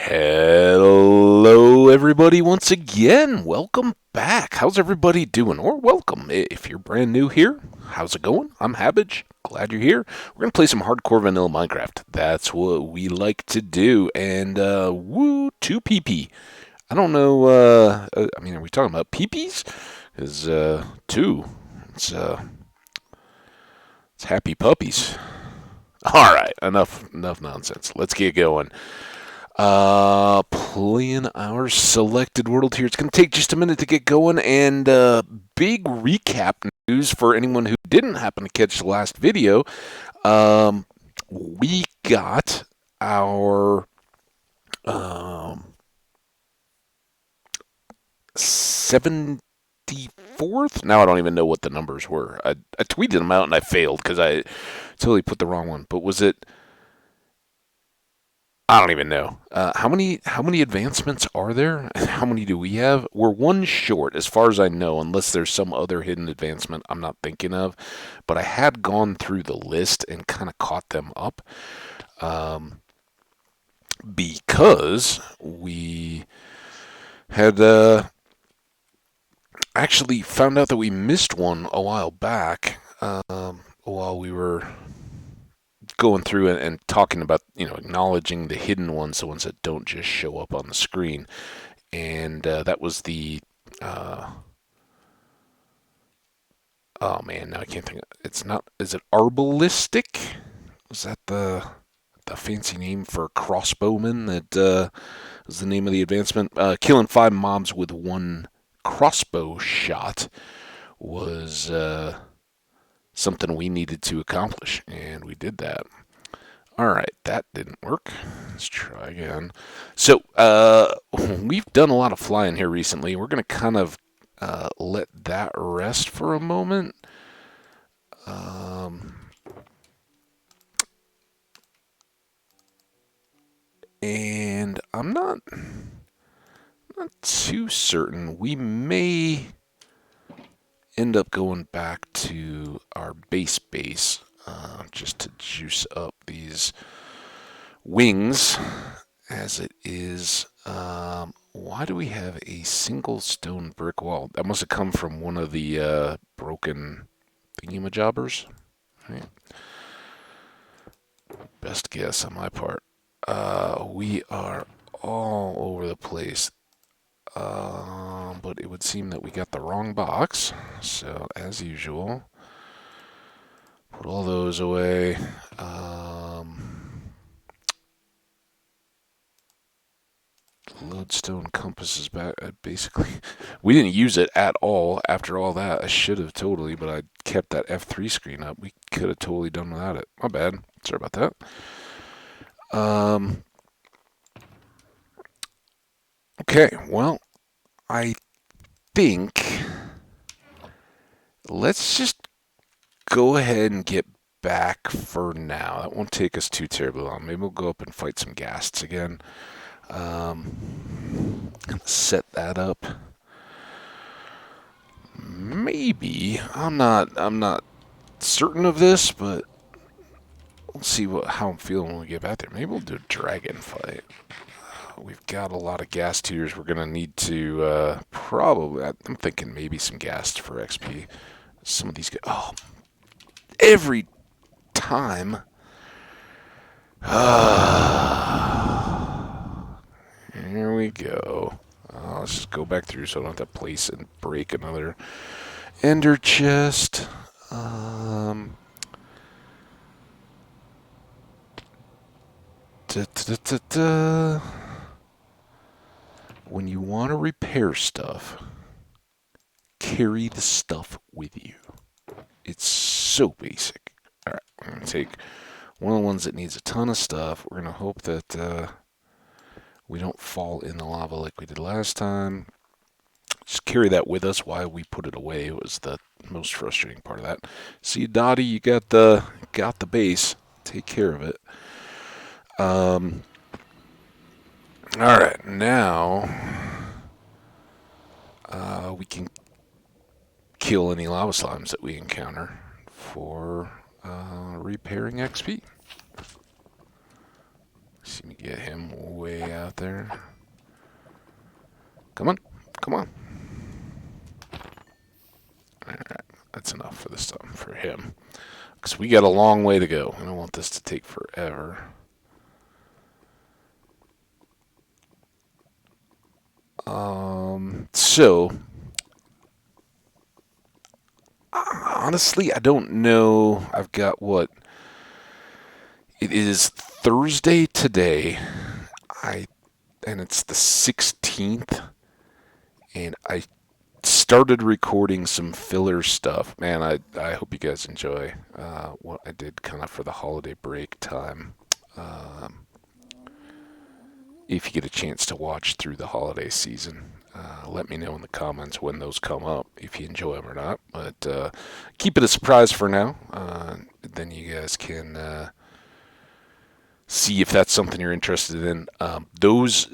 Hello, everybody, once again. Welcome back. How's everybody doing? Or welcome. If you're brand new here, how's it going? I'm Hambbage. Glad you're here. We're going to play some hardcore vanilla Minecraft. That's what we like to do. And, woo, 2 PP. I don't know, are we talking about peepees? Because, 2, it's, uh, it's happy puppies. Alright, enough nonsense. Let's get going. Playing our selected world here. It's going to take just a minute to get going, and big recap news for anyone who didn't happen to catch the last video. We got our 74th? Now I don't even know what the numbers were. I tweeted them out and I failed because I totally put the wrong one. But was it... I don't even know. How many advancements are there? How many do we have? We're one short, as far as I know, unless there's some other hidden advancement I'm not thinking of. But I had gone through the list and kind of caught them up. Because we had actually found out that we missed one a while back while we were going through and talking about, acknowledging the hidden ones, the ones that don't just show up on the screen. And that was the, oh man, now I can't think. It's not, is it arbalistic? Was that the fancy name for crossbowman? That was the name of the advancement. Killing 5 mobs with 1 crossbow shot was something we needed to accomplish, and we did that. Alright, that didn't work. Let's try again. So, we've done a lot of flying here recently. We're going to kind of let that rest for a moment. And I'm not too certain. We may end up going back to our base just to juice up these wings as it is. Why do we have a single stone brick wall? That must have come from one of the broken thingamajobbers. Right. Best guess on my part. We are all over the place. But it would seem that we got the wrong box. So, as usual, put all those away. Lodestone compass is back. Basically, we didn't use it at all after all that. I should have totally, but I kept that F3 screen up. We could have totally done without it. My bad. Sorry about that. Okay, well, I think let's just go ahead and get back for now. That won't take us too terribly long. Maybe we'll go up and fight some Ghasts again. Set that up. Maybe I'm not certain of this, but we'll see how I'm feeling when we get back there. Maybe we'll do a dragon fight. We've got a lot of gas tutors. We're going to need to probably, I'm thinking maybe some gas for XP. Some of these guys, oh, every time. Here we go. Let's just go back through so I don't have to place and break another ender chest. When you want to repair stuff, carry the stuff with you. It's so basic. Alright, I'm going to take one of the ones that needs a ton of stuff. We're going to hope that we don't fall in the lava like we did last time. Just carry that with us while we put it away. It was the most frustrating part of that. See, Dottie, you got the base. Take care of it. Alright, now we can kill any lava slimes that we encounter for repairing XP. See me get him way out out there. Come on. Come on. Alright, that's enough for this time, for him. Because we got a long way to go. I don't want this to take forever. So, honestly, I don't know. I've got what? It is Thursday today. And it's the 16th. And I started recording some filler stuff. Man, I hope you guys enjoy what I did kind of for the holiday break time. If you get a chance to watch through the holiday season, let me know in the comments when those come up, if you enjoy them or not. But keep it a surprise for now. Then you guys can see if that's something you're interested in. Those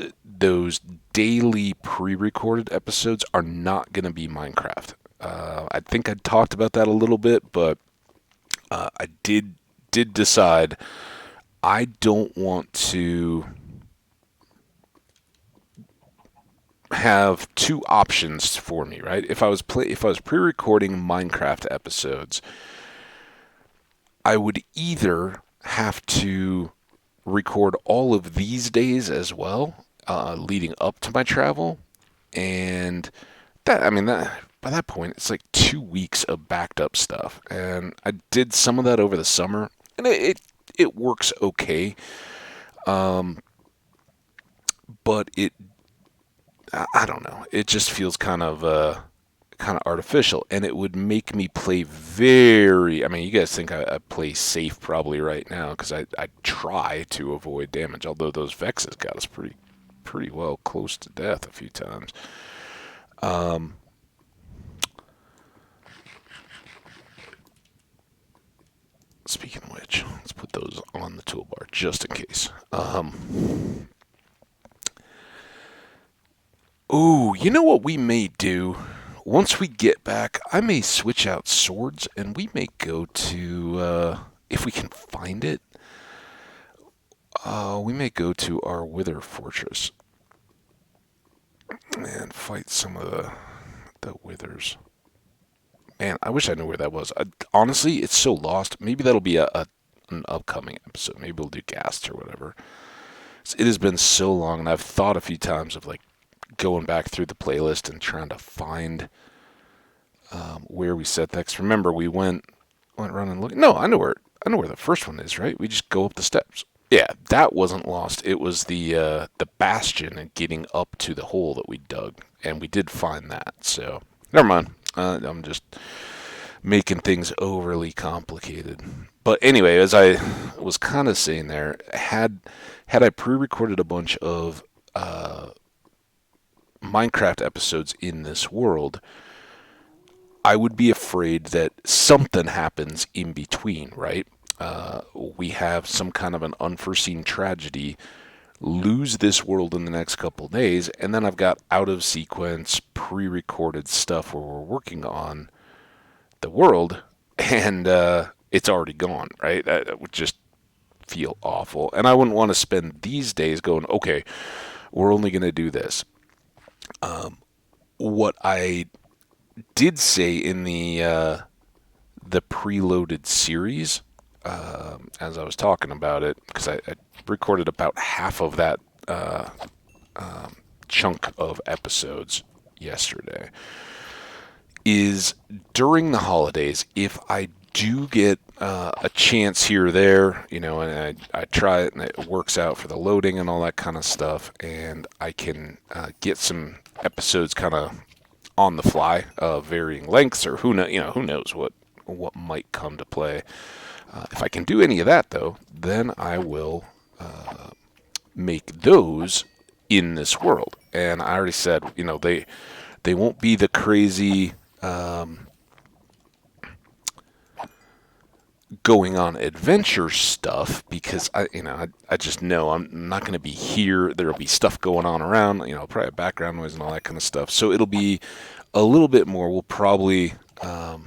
daily pre-recorded episodes are not going to be Minecraft. I think I talked about that a little bit, but I did decide I don't want to have two options for me, right? If I was pre-recording Minecraft episodes, I would either have to record all of these days as well, leading up to my travel, and that by that point it's like 2 weeks of backed up stuff, and I did some of that over the summer, and it works okay, but I don't know. It just feels kind of artificial, and it would make me play very. I mean, you guys think I play safe probably right now because I try to avoid damage. Although those Vexes got us pretty well close to death a few times. Speaking of which, let's put those on the toolbar just in case. Ooh, you know what we may do? Once we get back, I may switch out swords, and we may go to, if we can find it, we may go to our Wither Fortress and fight some of the Withers. Man, I wish I knew where that was. Honestly, it's so lost. Maybe that'll be an upcoming episode. Maybe we'll do Ghasts or whatever. It has been so long, and I've thought a few times of like going back through the playlist and trying to find where we set that. 'Cause remember, we went around and looked. No, I know where the first one is. Right, we just go up the steps. Yeah, that wasn't lost. It was the bastion and getting up to the hole that we dug, and we did find that. So never mind. I'm just making things overly complicated. But anyway, as I was kind of saying there, had I pre-recorded a bunch of Minecraft episodes in this world, I would be afraid that something happens in between, right? We have some kind of an unforeseen tragedy, lose this world in the next couple of days, and then I've got out-of-sequence, pre-recorded stuff where we're working on the world, and it's already gone, right? That would just feel awful. And I wouldn't want to spend these days going, okay, we're only going to do this. What I did say in the preloaded series, as I was talking about it, because I recorded about half of that chunk of episodes yesterday, is during the holidays, if I do get a chance here or there, and I try it and it works out for the loading and all that kind of stuff, and I can get some episodes kind of on the fly, varying lengths, or who knows what might come to play. If I can do any of that, though, then I will make those in this world. And I already said, they won't be the crazy going on adventure stuff, because I just know I'm not going to be here. There'll be stuff going on around, probably background noise and all that kind of stuff. So it'll be a little bit more. We'll probably, I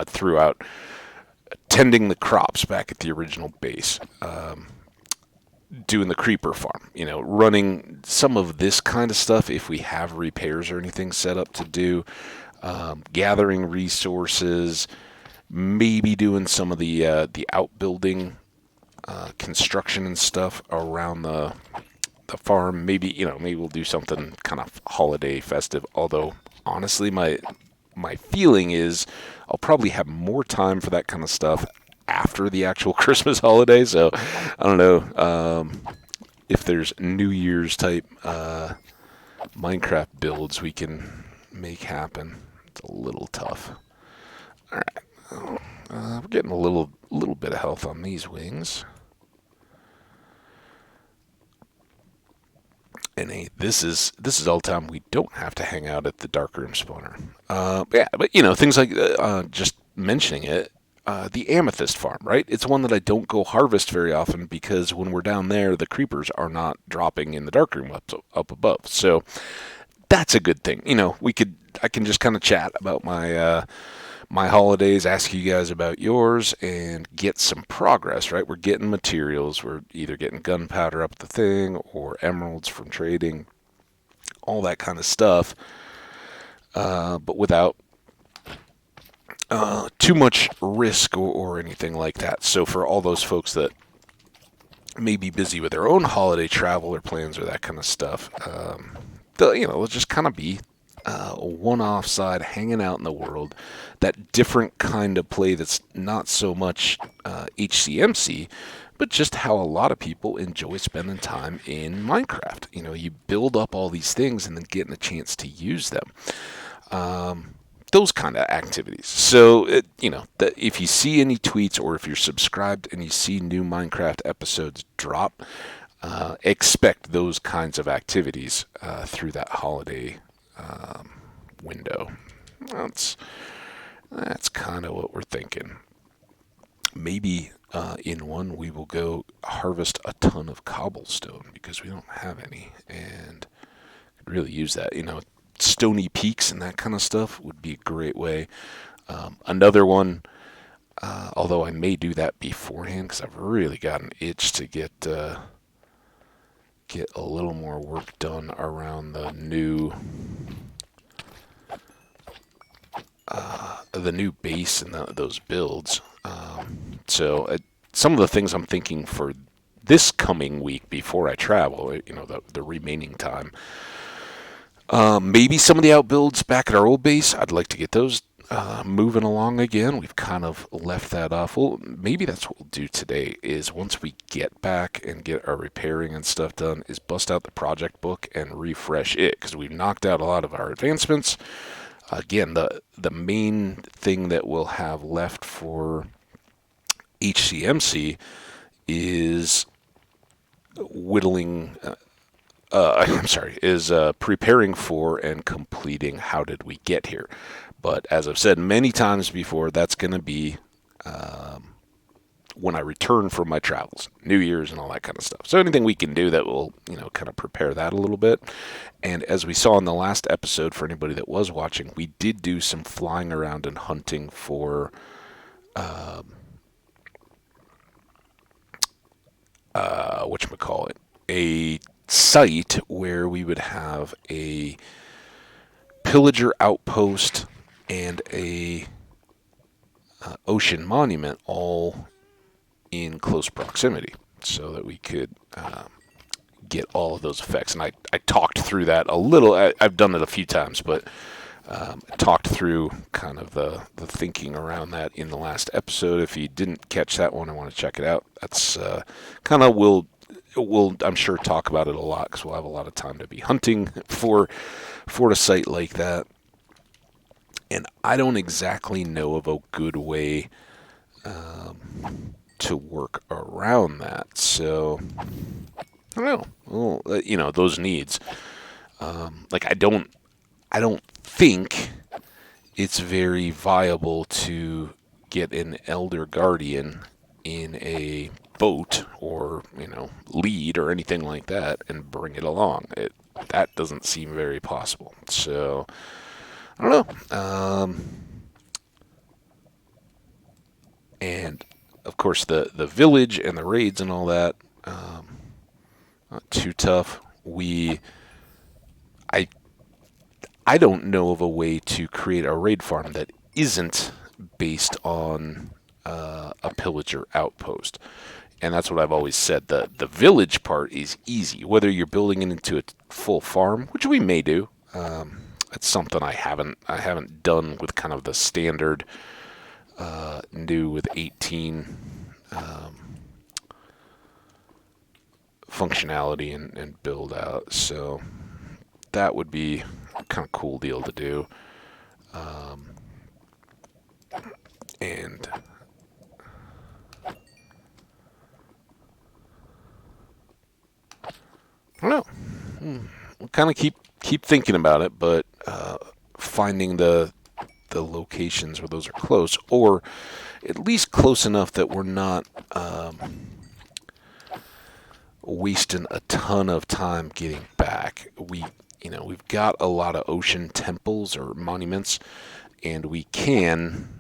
threw out tending the crops back at the original base. doing the creeper farm, running some of this kind of stuff if we have repairs or anything set up to do, gathering resources, maybe doing some of the outbuilding construction and stuff around the farm. Maybe we'll do something kind of holiday festive. Although honestly, my feeling is I'll probably have more time for that kind of stuff after the actual Christmas holiday. So I don't know if there's New Year's type Minecraft builds we can make happen. It's a little tough. All right, we're getting a little bit of health on these wings. And hey, this is all the time we don't have to hang out at the darkroom spawner. But things like just mentioning it, the amethyst farm, right? It's one that I don't go harvest very often because when we're down there, the creepers are not dropping in the darkroom up above. So that's a good thing. I can just kind of chat about my holidays, ask you guys about yours, and get some progress, right? We're getting materials. We're either getting gunpowder up the thing or emeralds from trading, all that kind of stuff, but without too much risk or anything like that. So for all those folks that may be busy with their own holiday travel or plans or that kind of stuff, they'll just kind of be a one-off side hanging out in the world, that different kind of play that's not so much HCMC, but just how a lot of people enjoy spending time in Minecraft. You build up all these things and then getting a chance to use them. Those kind of activities. So, if you see any tweets or if you're subscribed and you see new Minecraft episodes drop, expect those kinds of activities through that holiday window. That's kind of what we're thinking. Maybe in one we will go harvest a ton of cobblestone because we don't have any, and could really use that. Stony peaks and that kind of stuff would be a great way. Another one, although I may do that beforehand because I've really got an itch to get a little more work done around the new base and those builds. So some of the things I'm thinking for this coming week before I travel, the remaining time, maybe some of the outbuilds back at our old base, I'd like to get those moving along again. We've kind of left that off. Well, maybe that's what we'll do today is once we get back and get our repairing and stuff done is bust out the project book and refresh it because we've knocked out a lot of our advancements. Again, the main thing that we'll have left for HCMC is preparing for and completing How Did We Get Here? But as I've said many times before, that's going to be when I return from my travels, New Year's and all that kind of stuff. So anything we can do that will, kind of prepare that a little bit. And as we saw in the last episode, for anybody that was watching, we did do some flying around and hunting for a site where we would have a pillager outpost and a ocean monument all in close proximity so that we could get all of those effects. And I talked through that a little. I've done it a few times, but talked through kind of the thinking around that in the last episode. If you didn't catch that one, I want to check it out. That's kind of we'll I'm sure talk about it a lot because we'll have a lot of time to be hunting for a site like that. And I don't exactly know of a good way to work around that. So I don't know. Well, those needs. I don't think it's very viable to get an Elder Guardian in a boat or, lead or anything like that and bring it along. That doesn't seem very possible. So, I don't know. And, of course, the village and the raids and all that, Not too tough. I I don't know of a way to create a raid farm that isn't based on a pillager outpost. And that's what I've always said. The village part is easy. Whether you're building it into a full farm, which we may do. It's something I haven't done with kind of the standard new with 18 functionality and build out. So that would be a kind of cool deal to do. And I don't know. We'll kind of keep thinking about it, but finding the locations where those are close, or at least close enough that we're not wasting a ton of time getting back. We've got a lot of ocean temples or monuments, and we can.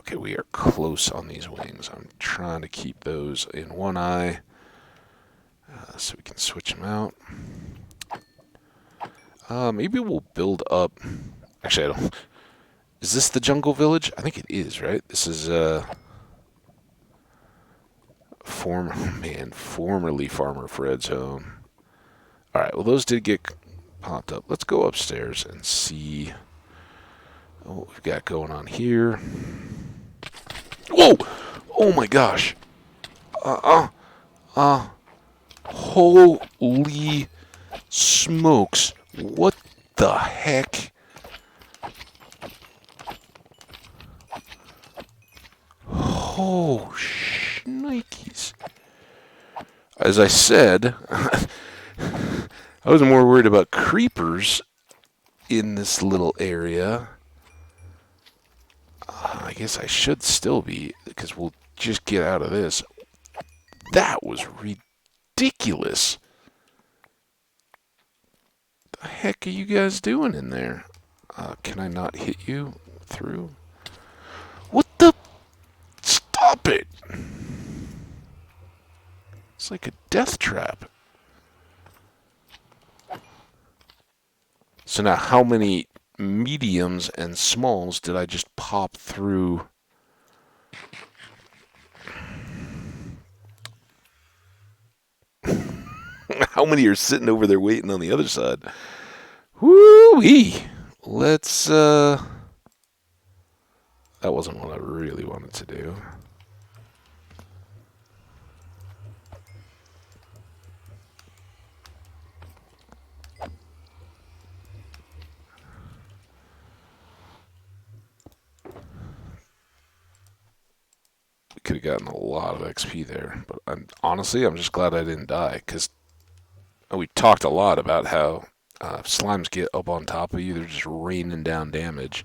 Okay, we are close on these wings. I'm trying to keep those in one eye so we can switch them out. Maybe we'll build up. Actually, I don't. Is this the jungle village? I think it is, right? This is formerly Farmer Fred's home. All right. Well, those did get popped up. Let's go upstairs and see what we've got going on here. Whoa! Oh my gosh! Holy smokes! What the heck? Oh, shnikes. As I said, I was more worried about creepers in this little area. I guess I should still be, because we'll just get out of this. That was ridiculous. The heck are you guys doing in there? Can I not hit you through? What the? Stop it! It's like a death trap. So now how many mediums and smalls did I just pop through? How many are sitting over there waiting on the other side? Woo-wee! Let's, that wasn't what I really wanted to do. We could have gotten a lot of XP there, but honestly, I'm just glad I didn't die, because we talked a lot about how slimes get up on top of you. They're just raining down damage.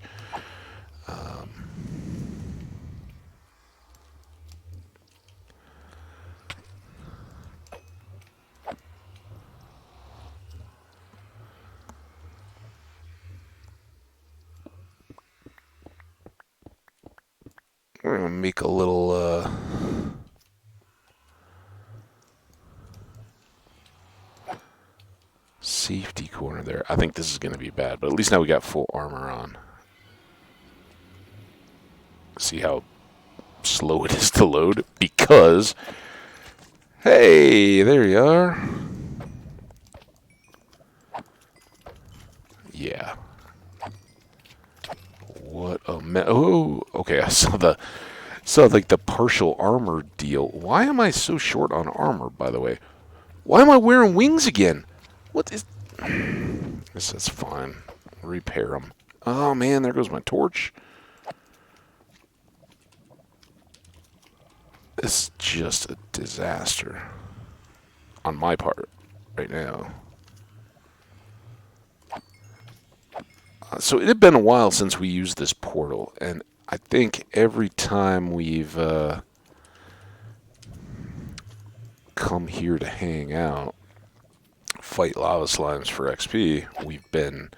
We're going to make a little safety corner there. I think this is going to be bad, but at least now we got full armor on. See how slow it is to load? Because, hey, there you are. Yeah. What a oh, okay, I saw like the partial armor deal. Why am I so short on armor, by the way? Why am I wearing wings again? What is... This is fine. Repair them. Oh, man, there goes my torch. This is just a disaster on my part right now. So it had been a while since we used this portal, and I think every time we've come here to hang out, fight lava slimes for XP, we've been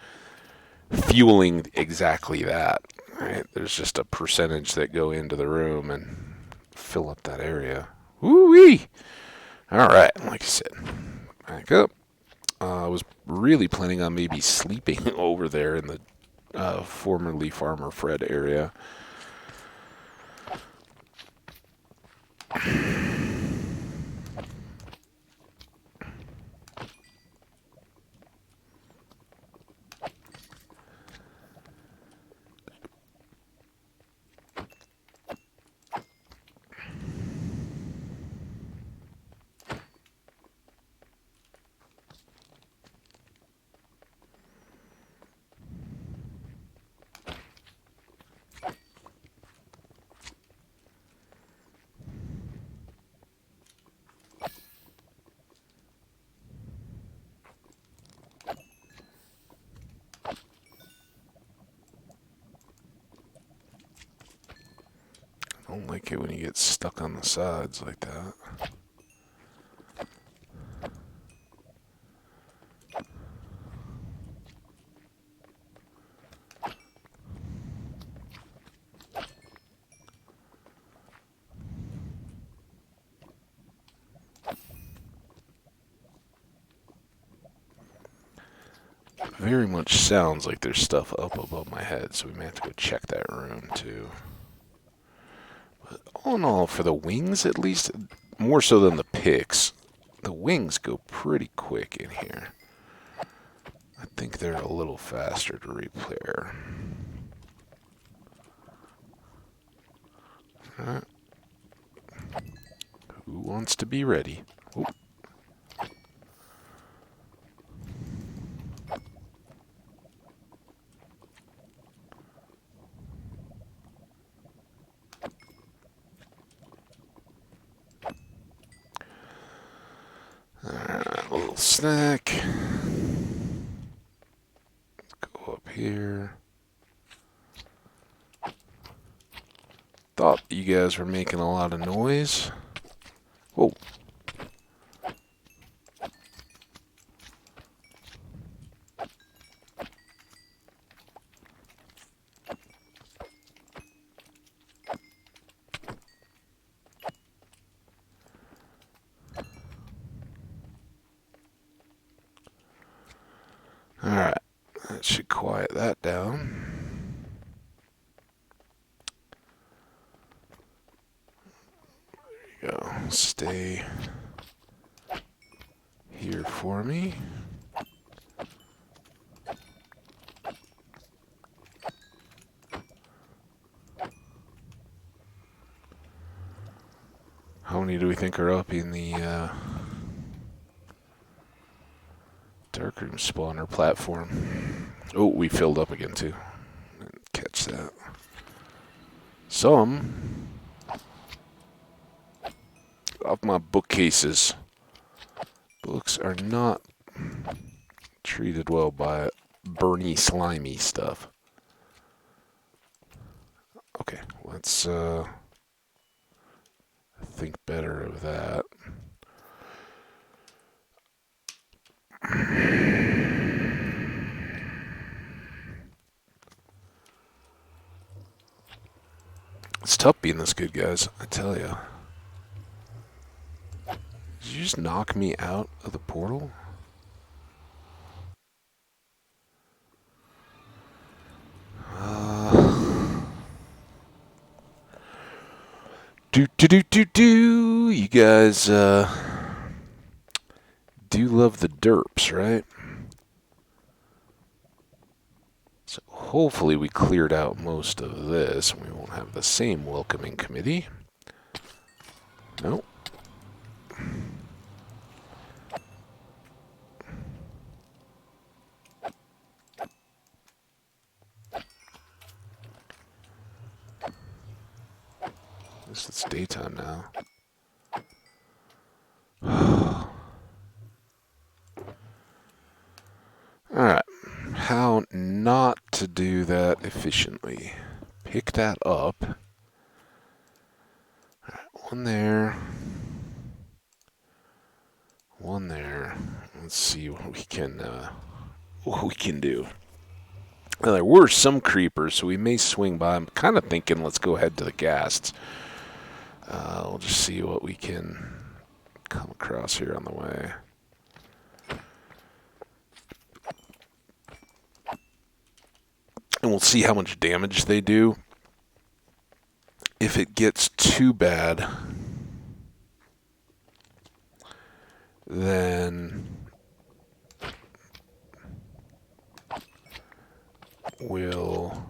fueling exactly that. Right? There's just a percentage that go into the room and fill up that area. Woo-wee! Alright, like I said, back up. I was really planning on maybe sleeping over there in the formerly Farmer Fred area. I don't like it when you get stuck on the sides like that. Very much sounds like there's stuff up above my head, so we may have to go check that room too. But all in all, for the wings at least, more so than the picks, the wings go pretty quick in here. I think they're a little faster to repair. Alright. Who wants to be ready? Ooh. Alright, a little snack. Let's go up here. Thought you guys were making a lot of noise. Whoa. Alright, that should quiet that down. There you go. Stay here for me. How many do we think are up in the darkroom spawner platform? Oh, we filled up again too. Didn't catch that. Some of my bookcases. Books are not treated well by burny, slimy stuff. Okay, let's think better of that. It's tough being this good, guys, I tell ya. Did you just knock me out of the portal? You guys, do love the derps, right? So hopefully we cleared out most of this. We won't have the same welcoming committee. Nope. At least it's daytime now. Alright. How not to do that efficiently. Pick that up. Alright, one there. One there. Let's see what we can do. Now, there were some creepers, so we may swing by. I'm kind of thinking let's go ahead to the Ghasts. We'll just see what we can come across here on the way. And we'll see how much damage they do. If it gets too bad, then we'll...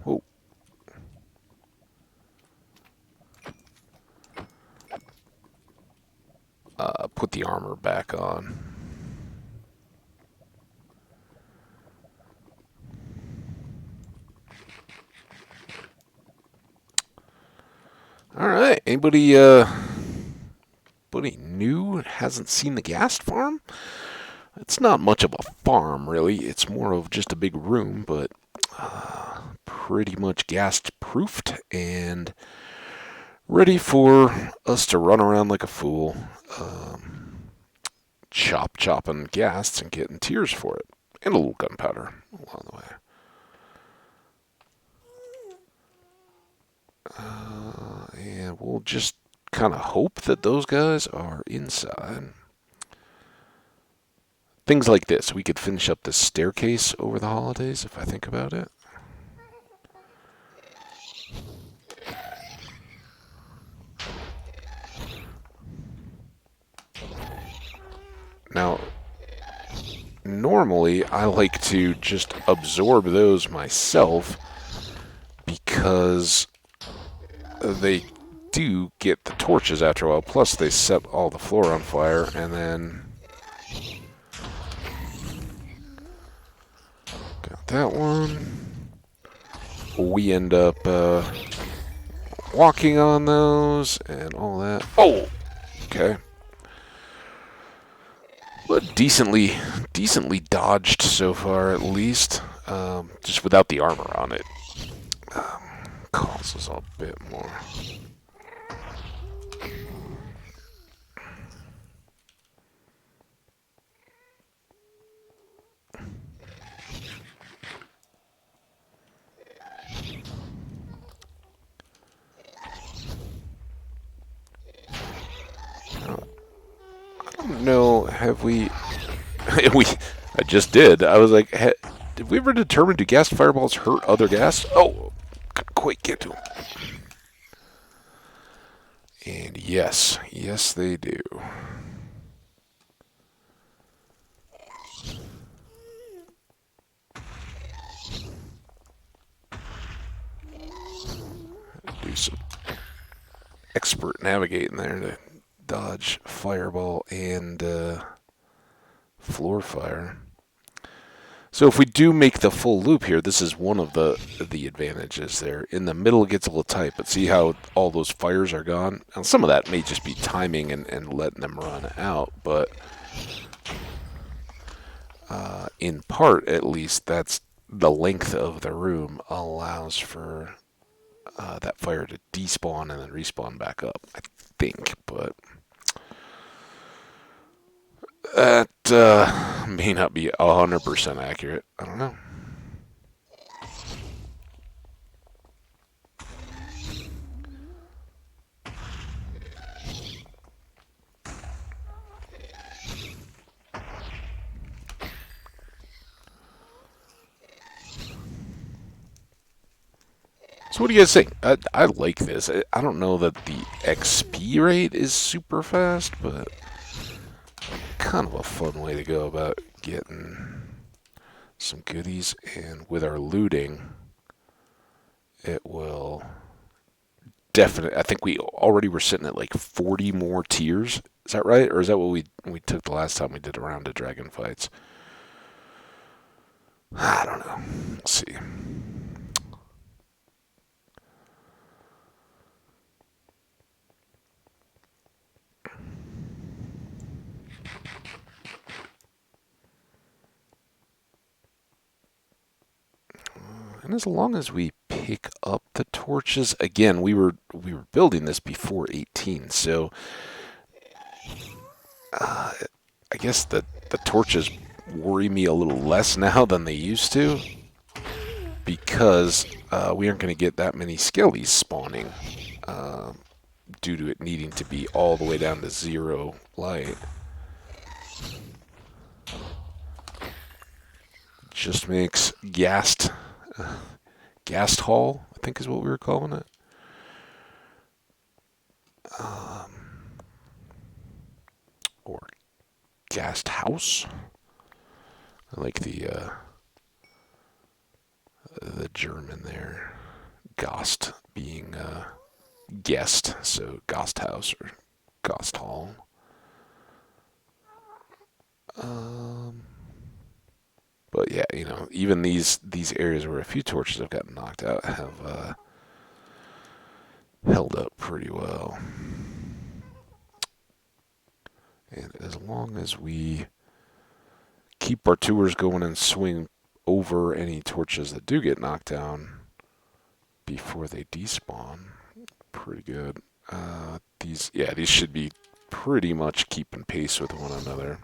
Oh. Put the armor back on. All right. Anybody new hasn't seen the Ghast farm? It's not much of a farm, really. It's more of just a big room, but pretty much Ghast-proofed and ready for us to run around like a fool, chopping Ghasts and getting tears for it, and a little gunpowder along the way. And we'll just kind of hope that those guys are inside. Things like this. We could finish up this staircase over the holidays, if I think about it. Now, normally I like to just absorb those myself because they do get the torches after a while. Plus, they set all the floor on fire, and then got that one. We end up walking on those and all that. Oh, okay. But decently dodged so far, at least. Just without the armor on it. Costs us a bit more. I don't know, have we... I just did. I was like, did we ever determine do gas fireballs hurt other gas? Oh, couldn't quite get to them. And yes, they do. Do some expert navigating there to dodge fireball and floor fire. So if we do make the full loop here, this is one of the advantages there. In the middle it gets a little tight, but see how all those fires are gone? Now some of that may just be timing and letting them run out, but in part at least, that's the length of the room allows for that fire to despawn and then respawn back up, I think, but that may not be 100% accurate. I don't know. So what do you guys think? I like this. I don't know that the XP rate is super fast, but kind of a fun way to go about getting some goodies. And with our looting, it will definitely... I think we already were sitting at like 40 more tiers. Is that right? Or is that what we took the last time we did a round of dragon fights? I don't know. We'll see. And as long as we pick up the torches, again, we were building this before 18, so I guess the torches worry me a little less now than they used to, because we aren't going to get that many skellies spawning due to it needing to be all the way down to 0 light. Just makes Ghast Hall, I think is what we were calling it. Or Ghast House. I like the German there. Ghasts being guest, so Ghasts House or Ghasts Hall. But yeah, you know, even these areas where a few torches have gotten knocked out have held up pretty well. And as long as we keep our tours going and swing over any torches that do get knocked down before they despawn, pretty good. These should be pretty much keeping pace with one another.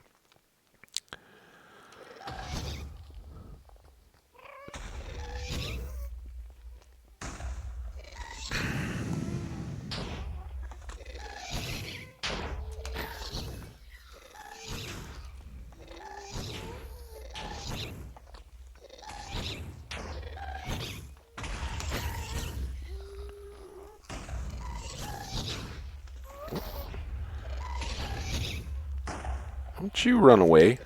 Don't you run away.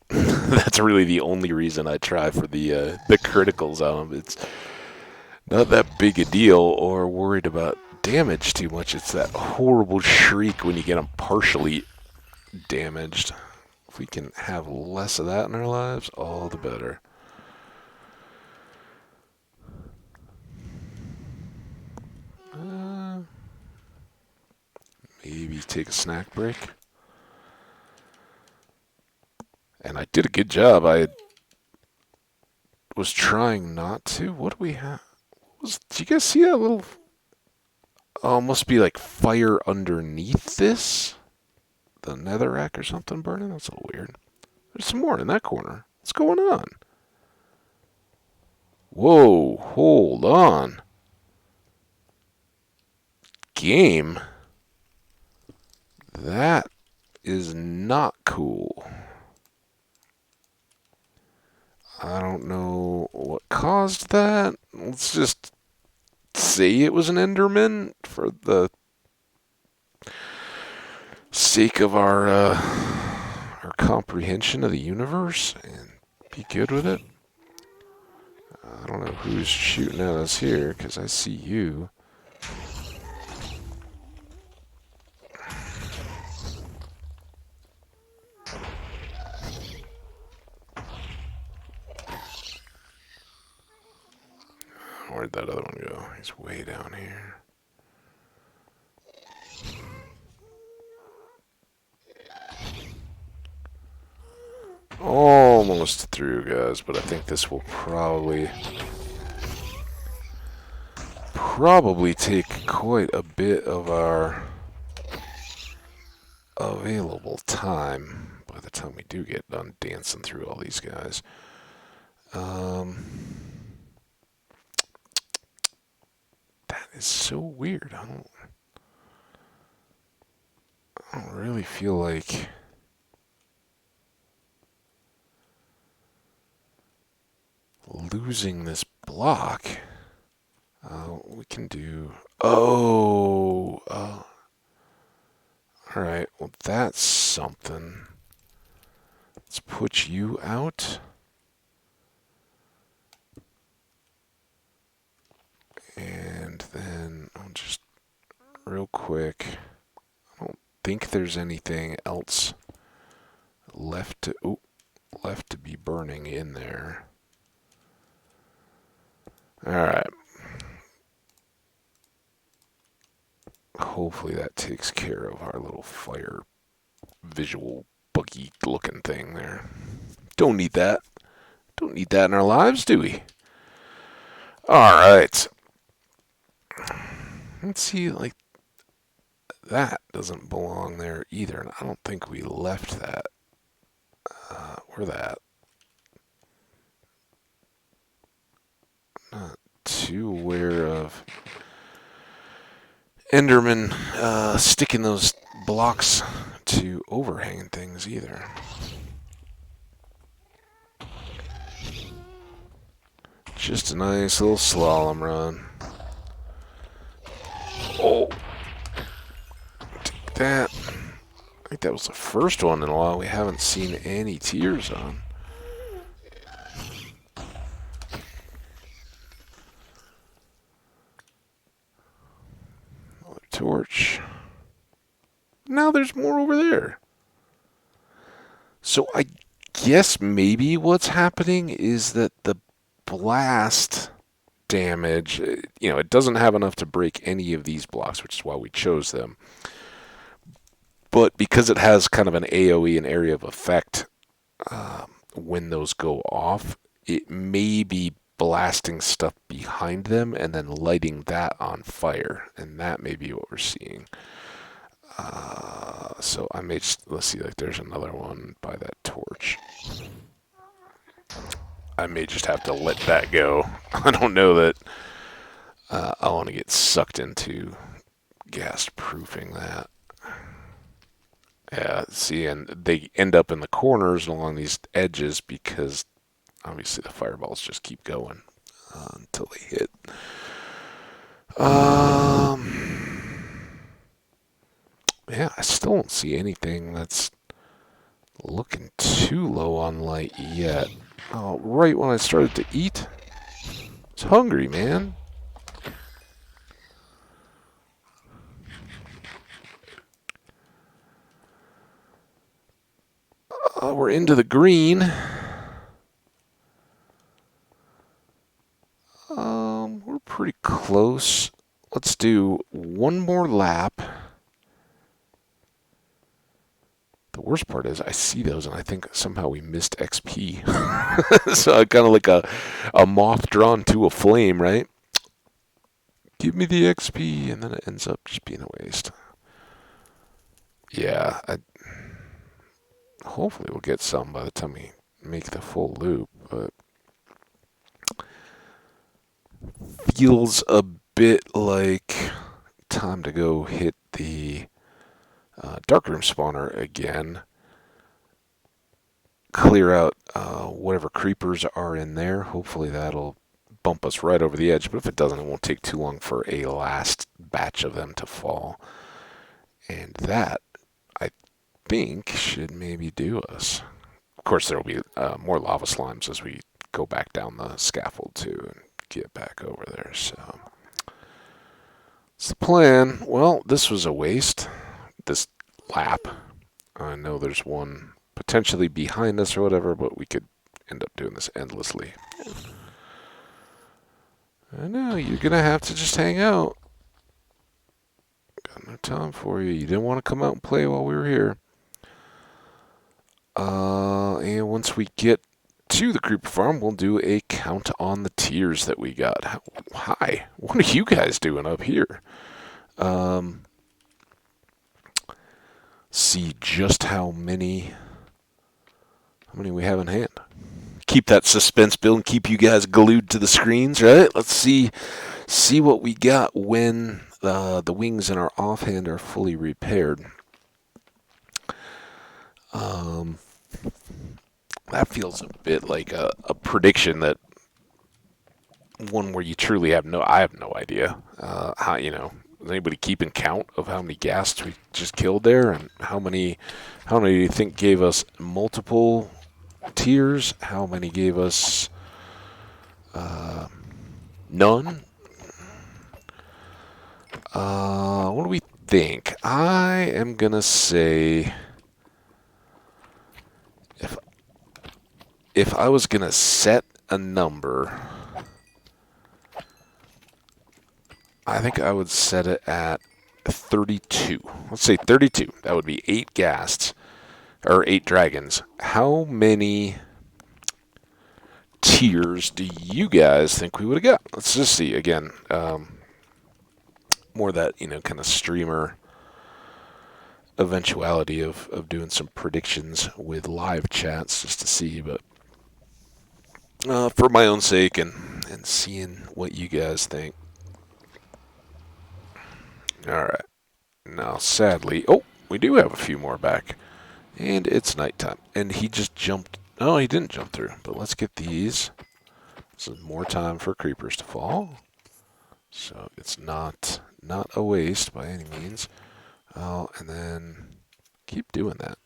That's really the only reason I try for the criticals on them. It's not that big a deal or worried about damage too much. It's that horrible shriek when you get them partially damaged. If we can have less of that in our lives, all the better. Maybe take a snack break. And I did a good job. I was trying not to. What do we have? Do you guys see that little... Oh, it must be like fire underneath this? The netherrack or something burning? That's a little weird. There's some more in that corner. What's going on? Whoa, hold on. Game? That is not cool. I don't know what caused that. Let's just say it was an Enderman for the sake of our comprehension of the universe and be good with it. I don't know who's shooting at us here because I see you. Where'd that other one go? He's way down here. Almost through, guys, but I think this will probably take quite a bit of our available time by the time we do get done dancing through all these guys. That is so weird. I don't really feel like losing this block. We can do... Oh! Alright, well that's something. Let's put you out. And then I'll just real quick. I don't think there's anything else left to be burning in there. Alright. Hopefully that takes care of our little fire visual buggy looking thing there. Don't need that. Don't need that in our lives, do we? Alright. Let's see, like, that doesn't belong there either, and I don't think we left that. Where that? too aware of Enderman sticking those blocks to overhang things either. Just a nice little slalom run. Oh! Take that. I think that was the first one in a while we haven't seen any tears on. Another torch. Now there's more over there. So I guess maybe what's happening is that the blast damage, it doesn't have enough to break any of these blocks, which is why we chose them. But because it has kind of an AoE, an area of effect, when those go off, it may be blasting stuff behind them and then lighting that on fire. And that may be what we're seeing. So I may just, let's see, like there's another one by that torch. I may just have to let that go. I don't know that I want to get sucked into ghast proofing that. Yeah, see, and they end up in the corners along these edges because obviously the fireballs just keep going until they hit. Yeah, I still don't see anything that's looking too low on light yet. Oh, right when I started to eat, I was hungry, man. We're into the green. We're pretty close. Let's do one more lap. The worst part is I see those and I think somehow we missed XP. So kind of like a moth drawn to a flame, right? Give me the XP, and then it ends up just being a waste. Yeah, hopefully we'll get some by the time we make the full loop, but feels a bit like time to go hit the darkroom spawner again. Clear out whatever creepers are in there. Hopefully that'll bump us right over the edge, but if it doesn't, it won't take too long for a last batch of them to fall. And that, I think, should maybe do us. Of course, there will be more lava slimes as we go back down the scaffold too and get back over there. So it's the plan. Well, this was a waste. This lap. I know there's one potentially behind us or whatever, but we could end up doing this endlessly. I know, you're going to have to just hang out. Got no time for you. You didn't want to come out and play while we were here. And once we get to the creeper farm, we'll do a count on the tiers that we got. Hi, what are you guys doing up here? See just how many we have in hand. Keep that suspense building, keep you guys glued to the screens, right? Let's see what we got when the wings in our offhand are fully repaired. That feels a bit like a prediction, that one where you truly have I have no idea. How, is anybody keeping count of how many ghasts we just killed there, and how many do you think gave us multiple tiers? How many gave us none? What do we think? I am gonna say, if I was gonna set a number, I think I would set it at 32. Let's say 32. That would be 8 ghasts, or 8 dragons. How many tiers do you guys think we would have got? Let's just see again. More that, kind of streamer eventuality of doing some predictions with live chats just to see, but for my own sake and seeing what you guys think. All right. Now, sadly, oh, we do have a few more back. And it's nighttime. And he just jumped. Oh, he didn't jump through. But let's get these. This is more time for creepers to fall. So it's not a waste by any means. Oh, and then keep doing that.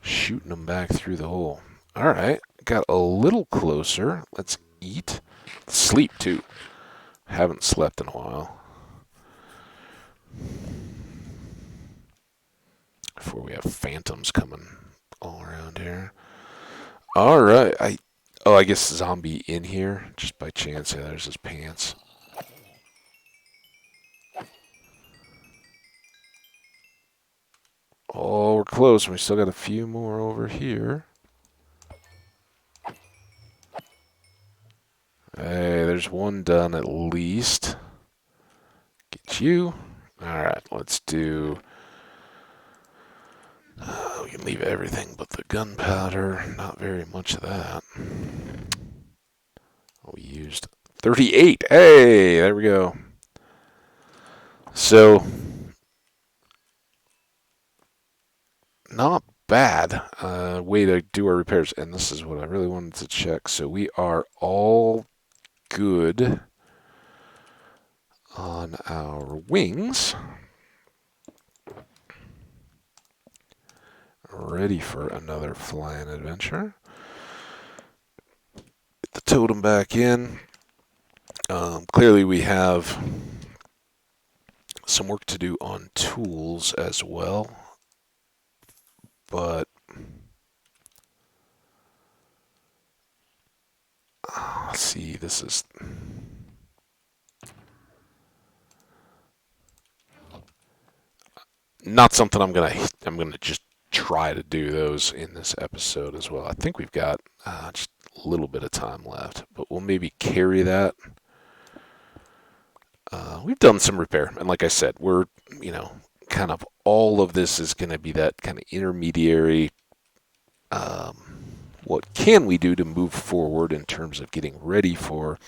Shooting them back through the hole. All right. Got a little closer. Let's eat. Sleep, too. Haven't slept in a while. Before we have phantoms coming all around here. All right. I guess zombie in here just by chance. Yeah, there's his pants. Oh, we're close. We still got a few more over here. Hey, there's one done at least. Get you. All right, let's do. We can leave everything but the gunpowder. Not very much of that. We used 38. Hey, there we go. So, not bad way to do our repairs. And this is what I really wanted to check. So we are all good on our wings. Ready for another flying adventure. Get the totem back in. Clearly we have some work to do on tools as well. But let's see, this is not something I'm gonna just try to do those in this episode as well. I think we've got just a little bit of time left, but we'll maybe carry that. We've done some repair, and like I said, we're, kind of all of this is going to be that kind of intermediary. What can we do to move forward in terms of getting ready for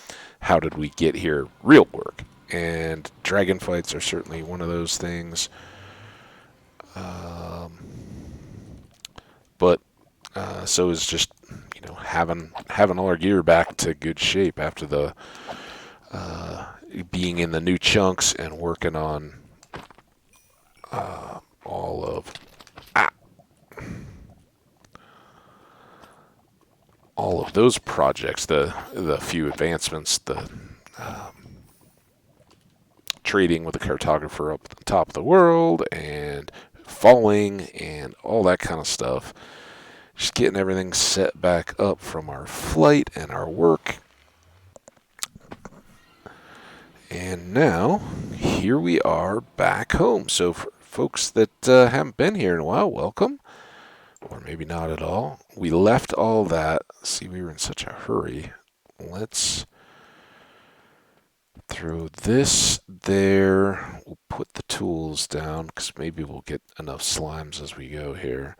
how did we get here real work? And dragon fights are certainly one of those things. But so is just having all our gear back to good shape after the being in the new chunks and working on all of those projects, the few advancements, the trading with the cartographer up at the top of the world and falling and all that kind of stuff. Just getting everything set back up from our flight and our work. And now, here we are back home. So for folks that haven't been here in a while, welcome. Or maybe not at all. We left all that. See, we were in such a hurry. Let's throw this there. We'll put the tools down because maybe we'll get enough slimes as we go here.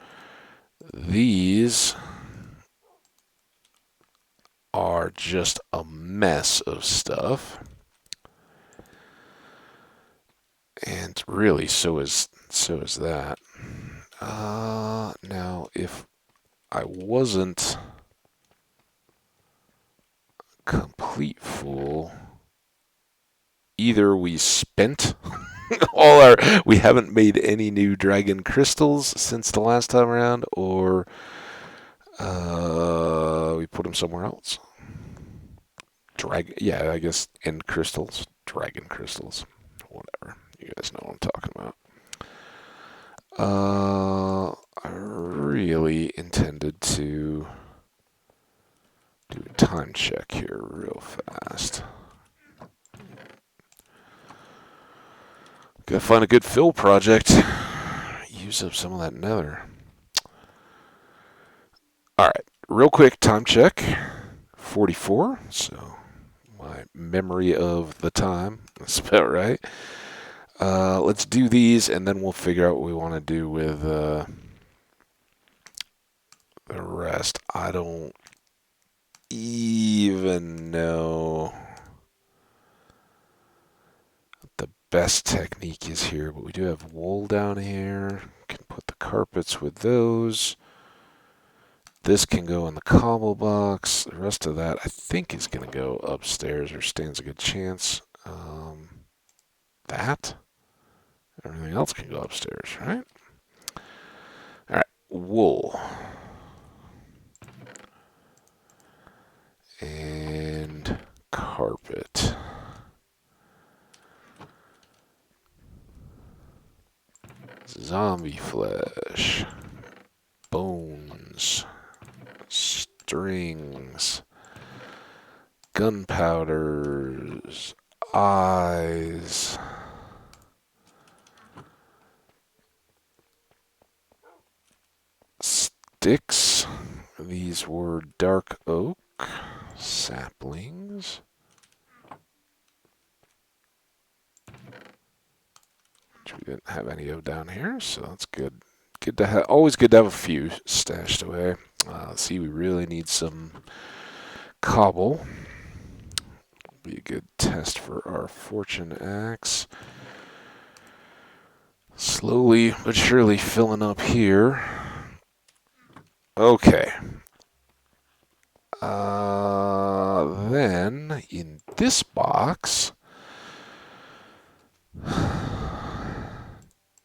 These are just a mess of stuff. And really, so is that. Now, if I wasn't a complete fool, either we spent we haven't made any new dragon crystals since the last time around, or we put them somewhere else. Yeah, I guess end crystals, dragon crystals, whatever. You guys know what I'm talking about. I really intended to do a time check here real fast. Gotta find a good fill project. Use up some of that nether. Alright, real quick time check. 44, so my memory of the time, that's about right. Let's do these, and then we'll figure out what we want to do with the rest. I don't even know what the best technique is here, but we do have wool down here. Can put the carpets with those. This can go in the cobble box. The rest of that, I think, is going to go upstairs, or stands a good chance. That. Everything else can go upstairs, right? All right, wool. And carpet. Zombie flesh. Bones. Strings. Gunpowders. Eyes. Sticks. These were dark oak. Saplings. Which we didn't have any of down here, so that's good. Good to have. Always good to have a few stashed away. See, we really need some cobble. Be a good test for our fortune axe. Slowly but surely filling up here. Okay. Then in this box,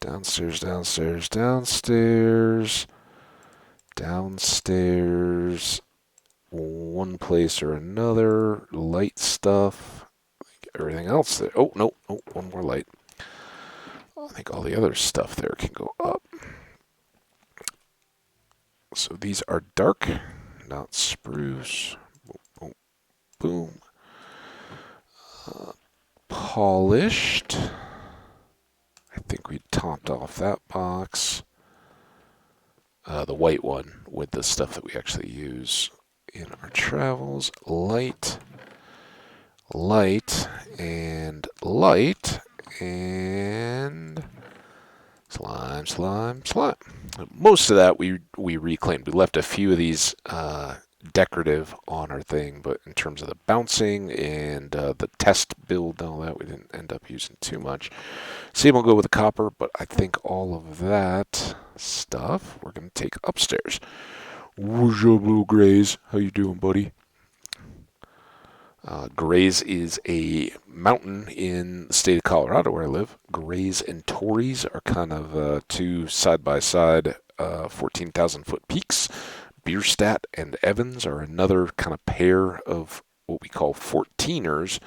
downstairs, downstairs, downstairs, downstairs, one place or another, light stuff, everything else there. Oh, no, one more light. I think all the other stuff there can go up. So these are dark, not spruce. Boom, boom, boom. Polished. I think we topped off that box. The white one with the stuff that we actually use in our travels. Light, light, and light, and slime, slime, slime. Most of that we reclaimed. We left a few of these decorative on our thing, but in terms of the bouncing and the test build and all that, we didn't end up using too much. Same will go with the copper, but I think all of that stuff we're going to take upstairs. What's up, little Grays? How you doing, buddy? Grays is a mountain in the state of Colorado where I live. Grays and Torreys are kind of two side-by-side 14,000-foot peaks. Bierstadt and Evans are another kind of pair of what we call 14ers,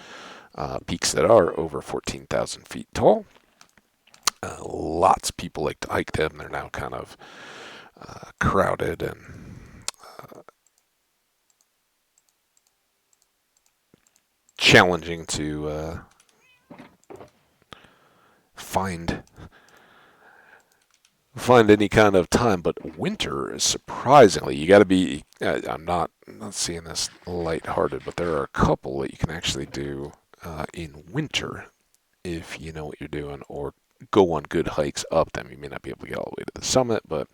peaks that are over 14,000 feet tall. Lots of people like to hike them. They're now kind of crowded and challenging to find any kind of time. But winter is surprisingly, you got to be. I'm not seeing this lighthearted, but there are a couple that you can actually do in winter if you know what you're doing, or go on good hikes up them. You may not be able to get all the way to the summit, but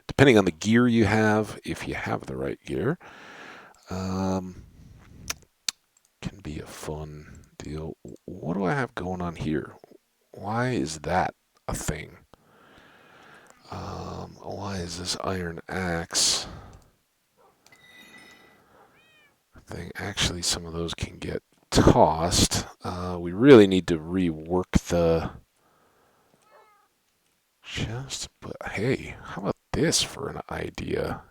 depending on the gear you have, if you have the right gear, can be a fun deal. What do I have going on here? Why is that a thing? Why is this iron axe thing? Actually, some of those can get tossed. We really need to rework the chest, but hey, how about this for an idea?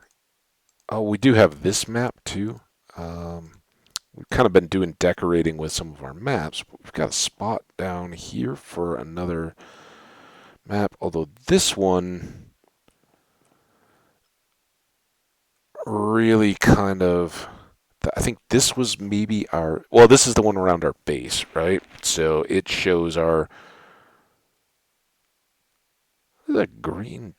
Oh, we do have this map too. We've kind of been doing decorating with some of our maps, but we've got a spot down here for another map, although this one really kind of, I think this was maybe our, well, this is the one around our base, right? So it shows our, that green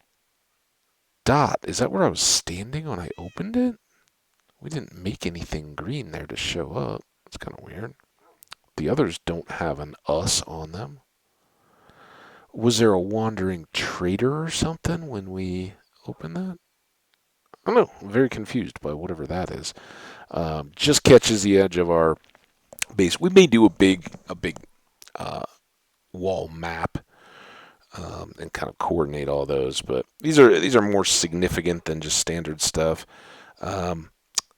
dot. Is that where I was standing when I opened it? We didn't make anything green there to show up. It's kind of weird. The others don't have an us on them. Was there a wandering trader or something when we opened that? I don't know. I'm very confused by whatever that is. Just catches the edge of our base. We may do a big uh, wall map and kind of coordinate all those, but these are more significant than just standard stuff. Um,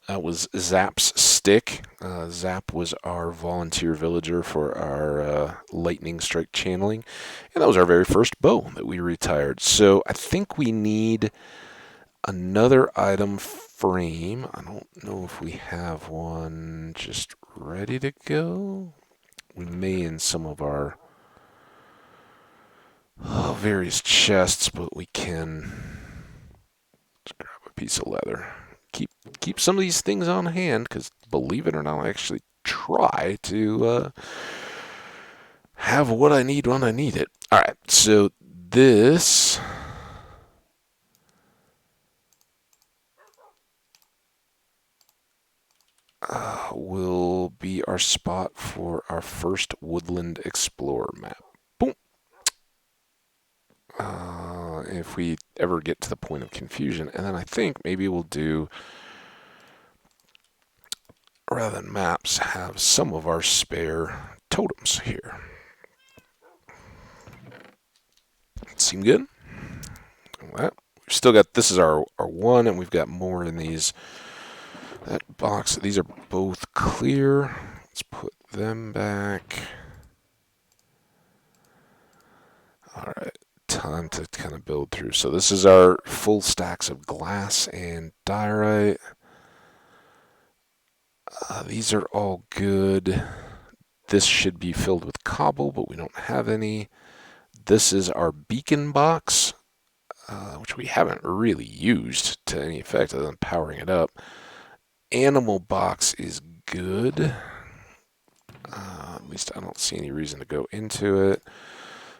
that was Zap's stick. Zap was our volunteer villager for our lightning strike channeling, and that was our very first bow that we retired. So I think we need another item frame. I don't know if we have one just ready to go. We may in some of our various chests, but we can just grab a piece of leather. Keep some of these things on hand, because believe it or not, I actually try to have what I need when I need it. All right, so this will be our spot for our first Woodland Explorer map. Boom. If we ever get to the point of confusion, and then I think maybe we'll do, rather than maps, have some of our spare totems here. Seem good? Well, we've still got, this is our one, and we've got more in that box. These are both clear. Let's put them back. All right, time to kind of build through. So this is our full stacks of glass and diorite. These are all good. This should be filled with cobble, but we don't have any. This is our beacon box, which we haven't really used to any effect other than powering it up. Animal box is good. At least I don't see any reason to go into it.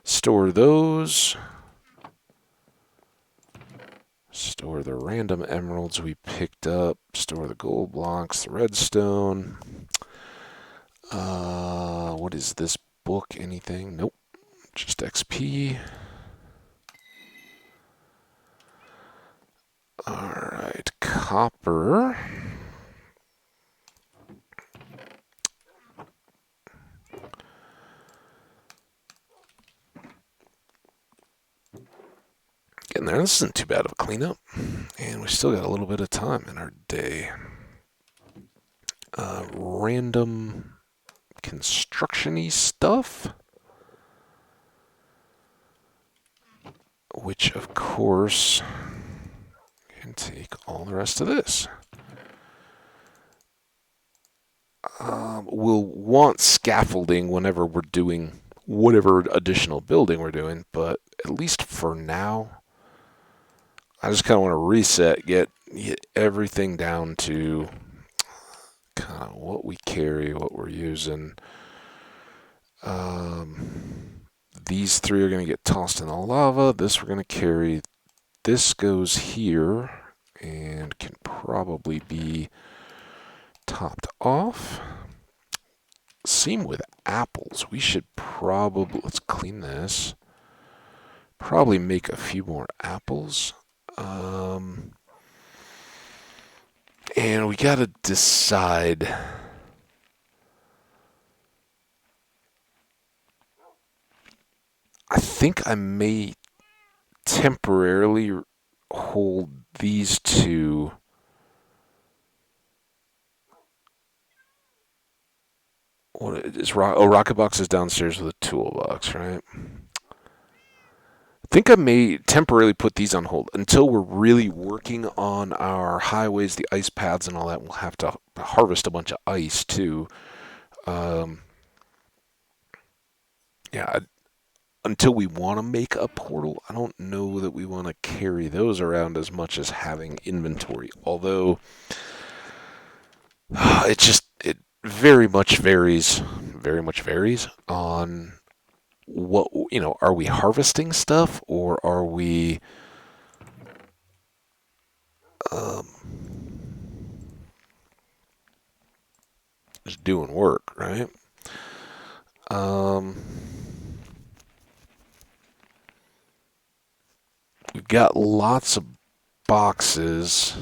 Store those. Store the random emeralds we picked up. Store the gold blocks, the redstone. What is this book? Anything? Nope. Just XP. Alright, copper. Getting there. This isn't too bad of a cleanup. And we still got a little bit of time in our day. Random construction-y stuff. Which, of course, can take all the rest of this. We'll want scaffolding whenever we're doing whatever additional building we're doing, but at least for now, I just kind of want to reset, get everything down to kind of what we carry, what we're using. These three are going to get tossed in the lava. This we're going to carry. This goes here and can probably be topped off. Same with apples. We should probably, let's clean this. Probably make a few more apples. And we got to decide. I think I may temporarily hold these two. What is rocket box is downstairs with a toolbox, right? I think I may temporarily put these on hold until we're really working on our highways, the ice paths, and all that. We'll have to harvest a bunch of ice too. Yeah, until we want to make a portal, I don't know that we want to carry those around as much as having inventory. Although it very much varies on what, are we harvesting stuff or are we just doing work, right? We've got lots of boxes.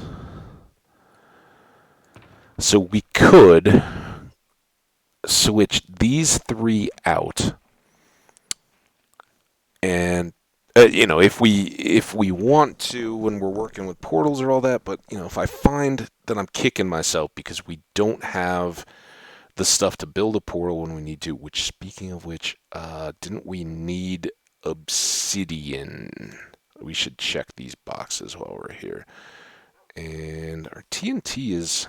So we could switch these 3 out, and if we want to when we're working with portals or all that. But if I find that I'm kicking myself because we don't have the stuff to build a portal when we need to, which, speaking of which, didn't we need obsidian? We should check these boxes while we're here. And our TNT is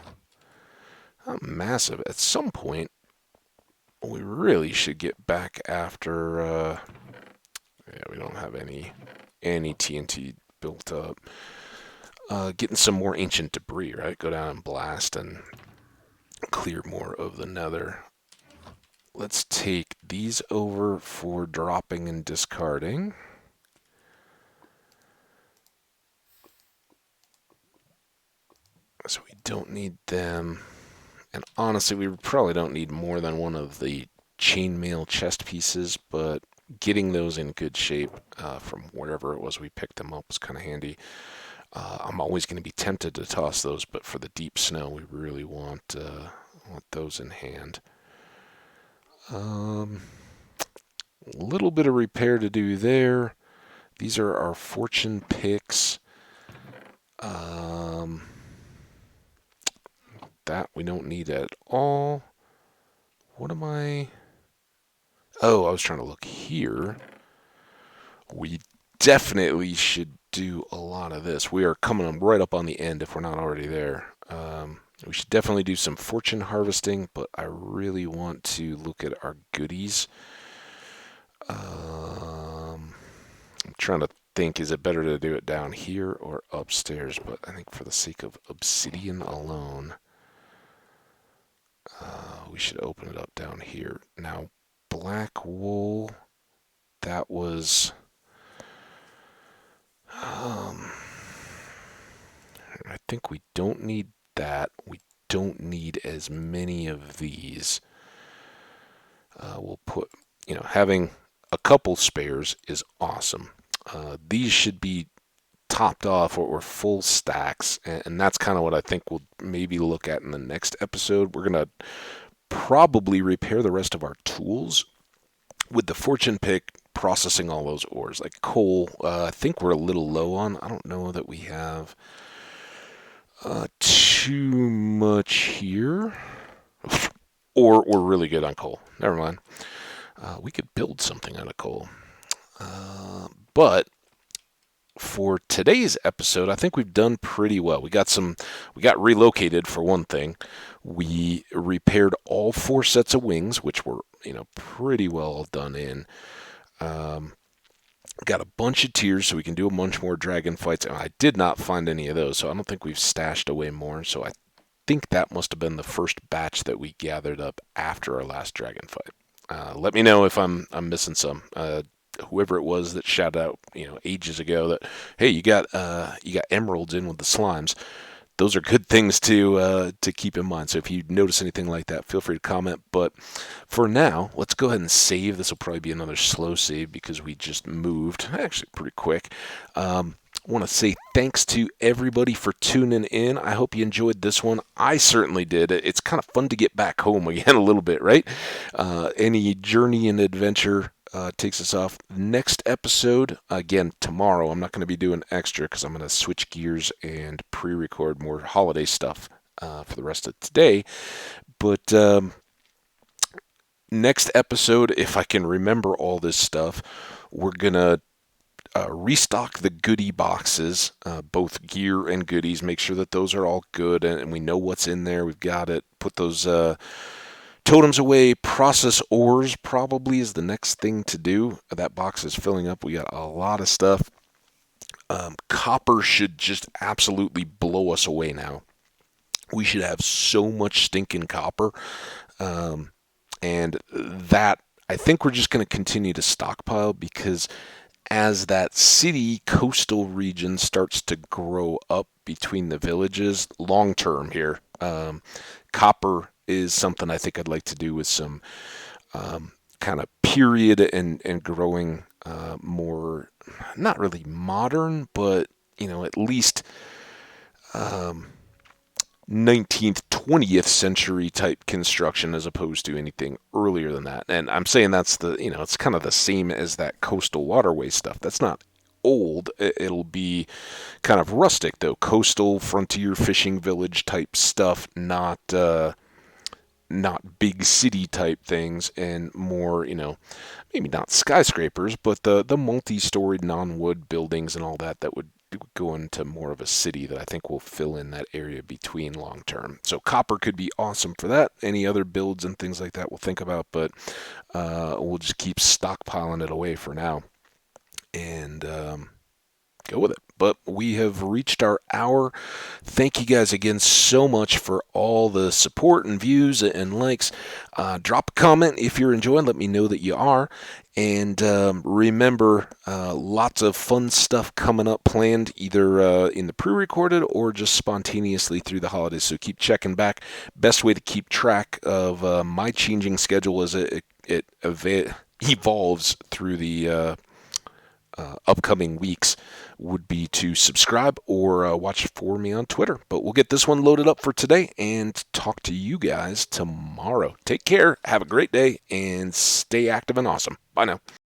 not massive. At some point, we really should get back after. Yeah, we don't have any TNT built up. Getting some more ancient debris, right? Go down and blast and clear more of the nether. Let's take these over for dropping and discarding. So we don't need them. And honestly, we probably don't need more than one of the chainmail chest pieces, but getting those in good shape from wherever it was we picked them up was kind of handy. I'm always going to be tempted to toss those, but for the deep snow, we really want those in hand. A little bit of repair to do there. These are our fortune picks. That we don't need at all. What am I? Oh, I was trying to look here. We definitely should do a lot of this. We are coming right up on the end if we're not already there. We should definitely do some fortune harvesting, but I really want to look at our goodies. I'm trying to think, is it better to do it down here or upstairs? But I think for the sake of obsidian alone, we should open it up down here. Now, black wool, that was... I think we don't need that. We don't need as many of these. We'll put, having a couple spares is awesome. These should be topped off or full stacks, and that's kind of what I think we'll maybe look at in the next episode. We're going to probably repair the rest of our tools with the fortune pick, processing all those ores. Like coal, I think we're a little low on. I don't know that we have too much here. Or we're really good on coal. Never mind. We could build something out of coal. But for today's episode, I think we've done pretty well. We got relocated for one thing. We repaired all 4 sets of wings, which were, pretty well done in. Got a bunch of tiers, so we can do a bunch more dragon fights. And I did not find any of those, so I don't think we've stashed away more. So I think that must have been the first batch that we gathered up after our last dragon fight. Let me know if I'm missing some. Whoever it was that shouted out, ages ago that, hey, you got emeralds in with the slimes. Those are good things to keep in mind. So if you notice anything like that, feel free to comment. But for now, let's go ahead and save. This will probably be another slow save because we just moved, actually pretty quick. I want to say thanks to everybody for tuning in. I hope you enjoyed this one. I certainly did. It's kind of fun to get back home again a little bit, right? Any journey and adventure takes us off. Next episode, again, tomorrow. I'm not going to be doing extra because I'm going to switch gears and pre-record more holiday stuff for the rest of today. But next episode, if I can remember all this stuff, we're going to restock the goodie boxes, both gear and goodies. Make sure that those are all good and we know what's in there. We've got it. Put those totems away. Process ores probably is the next thing to do. That box is filling up. We got a lot of stuff. Copper should just absolutely blow us away now. We should have so much stinking copper. And that, I think we're just going to continue to stockpile because as that city coastal region starts to grow up between the villages, long term here, copper is something I think I'd like to do with some kind of period and growing more, not really modern, but at least 19th, 20th century type construction as opposed to anything earlier than that. And I'm saying that's it's kind of the same as that coastal waterway stuff. That's not old. It'll be kind of rustic though, coastal frontier fishing village type stuff, not big city type things, and more, maybe not skyscrapers, but the multi-storied non-wood buildings and all that would go into more of a city that I think will fill in that area between long term. So copper could be awesome for that. Any other builds and things like that we'll think about, but we'll just keep stockpiling it away for now and go with it. But we have reached our hour. Thank you guys again so much for all the support and views and likes. Drop a comment if you're enjoying. Let me know that you are. And remember, lots of fun stuff coming up planned, either in the pre-recorded or just spontaneously through the holidays. So keep checking back. Best way to keep track of my changing schedule as it evolves through the upcoming weeks would be to subscribe or watch for me on Twitter. But we'll get this one loaded up for today and talk to you guys tomorrow. Take care, have a great day, and stay active and awesome. Bye now.